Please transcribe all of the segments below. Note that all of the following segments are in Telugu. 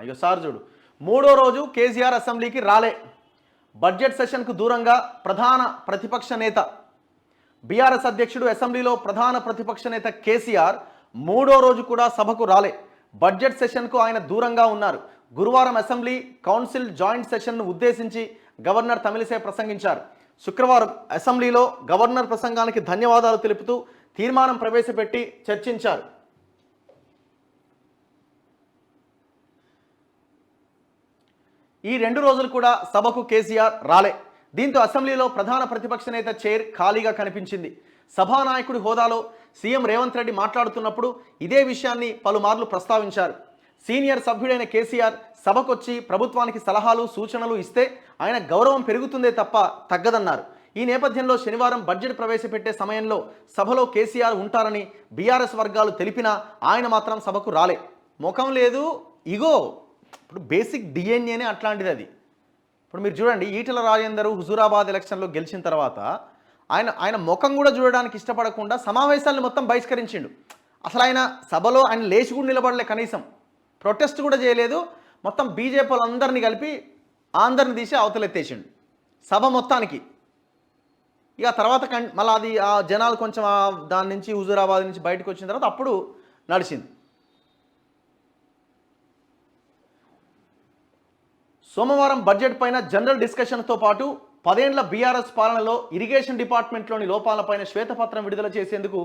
ఇక సార్ చూడు, మూడో రోజు కేసీఆర్ అసెంబ్లీకి రాలే. బడ్జెట్ సెషన్కు దూరంగా ప్రధాన ప్రతిపక్ష నేత బీఆర్ఎస్ అధ్యక్షుడు అసెంబ్లీలో ప్రధాన ప్రతిపక్ష నేత కేసీఆర్ మూడో రోజు కూడా సభకు రాలే. బడ్జెట్ సెషన్కు ఆయన దూరంగా ఉన్నారు. గురువారం అసెంబ్లీ కౌన్సిల్ జాయింట్ సెషన్ను ఉద్దేశించి గవర్నర్ తమిళిసై ప్రసంగించారు. శుక్రవారం అసెంబ్లీలో గవర్నర్ ప్రసంగానికి ధన్యవాదాలు తెలుపుతూ తీర్మానం ప్రవేశపెట్టి చర్చించారు. ఈ 2 రోజులు కూడా సభకు కేసీఆర్ రాలే. దీంతో అసెంబ్లీలో ప్రధాన ప్రతిపక్ష నేత చైర్ ఖాళీగా కనిపించింది. సభానాయకుడి హోదాలో సీఎం రేవంత్ రెడ్డి మాట్లాడుతున్నప్పుడు ఇదే విషయాన్ని పలుమార్లు ప్రస్తావించారు. సీనియర్ సభ్యుడైన కేసీఆర్ సభకొచ్చి ప్రభుత్వానికి సలహాలు సూచనలు ఇస్తే ఆయన గౌరవం పెరుగుతుందే తప్ప తగ్గదన్నారు. ఈ నేపథ్యంలో శనివారం బడ్జెట్ ప్రవేశపెట్టే సమయంలో సభలో కేసీఆర్ ఉంటారని బీఆర్ఎస్ వర్గాలు తెలిపినా ఆయన మాత్రం సభకు రాలే. ముఖం లేదు, ఇగో. ఇప్పుడు బేసిక్ డిఎన్ఏనే అట్లాంటిది అది. ఇప్పుడు మీరు చూడండి, ఈటెల రాజేందర్ హుజూరాబాద్ ఎలక్షన్లో గెలిచిన తర్వాత ఆయన ముఖం కూడా చూడడానికి ఇష్టపడకుండా సమావేశాలను మొత్తం బహిష్కరించిండు. అసలు ఆయన సభలో ఆయన లేచి కూడా నిలబడలే, కనీసం ప్రొటెస్ట్ కూడా చేయలేదు. మొత్తం బీజేపీ వాళ్ళందరినీ కలిపి అందరిని తీసి అవతలెత్తేసిండు సభ మొత్తానికి. ఇక తర్వాత మళ్ళీ అది ఆ జనాలు కొంచెం దాని నుంచి హుజూరాబాద్ నుంచి బయటకు వచ్చిన తర్వాత అప్పుడు నడిచింది. సోమవారం బడ్జెట్ పైన జనరల్ డిస్కషన్తో పాటు 10 ఏళ్ల బీఆర్ఎస్ పాలనలో ఇరిగేషన్ డిపార్ట్మెంట్లోని లోపాలపైన శ్వేతపత్రం విడుదల చేసేందుకు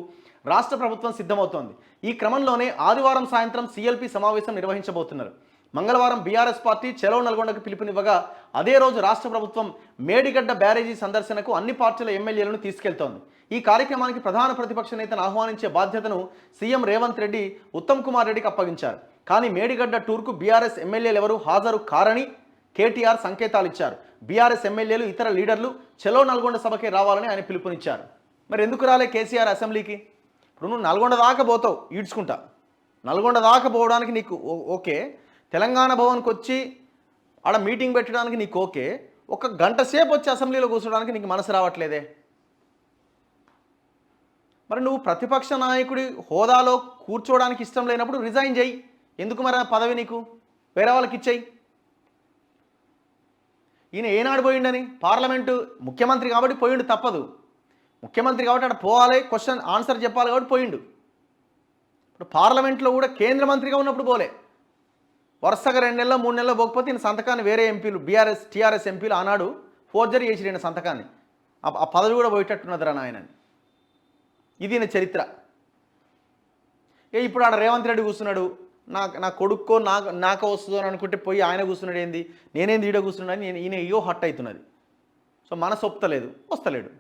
రాష్ట్ర ప్రభుత్వం సిద్ధమవుతోంది. ఈ క్రమంలోనే ఆదివారం సాయంత్రం సీఎల్పీ సమావేశం నిర్వహించబోతున్నారు. మంగళవారం బీఆర్ఎస్ పార్టీ చెలో నల్గొండకు పిలుపునివ్వగా అదే రోజు రాష్ట్ర ప్రభుత్వం మేడిగడ్డ బ్యారేజీ సందర్శనకు అన్ని పార్టీల ఎమ్మెల్యేలను తీసుకెళ్తోంది. ఈ కార్యక్రమానికి ప్రధాన ప్రతిపక్ష నేతను ఆహ్వానించే బాధ్యతను సీఎం రేవంత్ రెడ్డి ఉత్తమ్ కుమార్ రెడ్డికి అప్పగించారు. కానీ మేడిగడ్డ టూర్కు బీఆర్ఎస్ ఎమ్మెల్యేలు ఎవరూ హాజరు కారని కేటీఆర్ సంకేతాలు ఇచ్చారు. బీఆర్ఎస్ ఎమ్మెల్యేలు ఇతర లీడర్లు చెలో నల్గొండ సభకే రావాలని ఆయన పిలుపునిచ్చారు. మరి ఎందుకు రాలే కేసీఆర్ అసెంబ్లీకి? ఇప్పుడు నువ్వు నల్గొండ దాకా పోతావు ఈడ్చుకుంటా, నల్గొండ దాకా పోవడానికి నీకు ఓకే, తెలంగాణ భవన్కి వచ్చి ఆడ మీటింగ్ పెట్టడానికి నీకు ఓకే, ఒక గంట సేపు వచ్చి అసెంబ్లీలో కూర్చోడానికి నీకు మనసు రావట్లేదే? మరి నువ్వు ప్రతిపక్ష నాయకుడి హోదాలో కూర్చోవడానికి ఇష్టం లేనప్పుడు రిజైన్ చేయి. ఎందుకు మరి ఆ పదవి నీకు? వేరే వాళ్ళకి ఇచ్చేయి. ఈయన ఏనాడు పోయిండని? పార్లమెంటు ముఖ్యమంత్రి కాబట్టి పోయిండు, తప్పదు. ముఖ్యమంత్రి కాబట్టి అక్కడ పోవాలి, క్వశ్చన్ ఆన్సర్ చెప్పాలి కాబట్టి పోయిండు. ఇప్పుడు పార్లమెంట్లో కూడా కేంద్ర మంత్రిగా ఉన్నప్పుడు పోలే. వరుసగా 2 నెలలు 3 నెలలు పోకపోతే ఈయన సంతకాన్ని వేరే ఎంపీలు బీఆర్ఎస్ టీఆర్ఎస్ ఎంపీలు ఆనాడు ఫోర్జరీ చేసి ఈయన సంతకాన్ని ఆ పదవి కూడా పోయేటట్టున్నదిరా నాయనని. ఇది ఈయన చరిత్ర. ఇప్పుడు ఆడ రేవంత్ రెడ్డి కూర్చున్నాడు, నా కొడుక్కో నాకో వస్తుందో అని అనుకుంటే పోయి ఆయన కూర్చున్నాడు, ఏంది నేనేంది ఈడ కూర్చున్నాడు అని ఈయన ఇయో హట్ అవుతున్నది. సో మనసు ఒప్పుతలేదు, వస్తలేడు.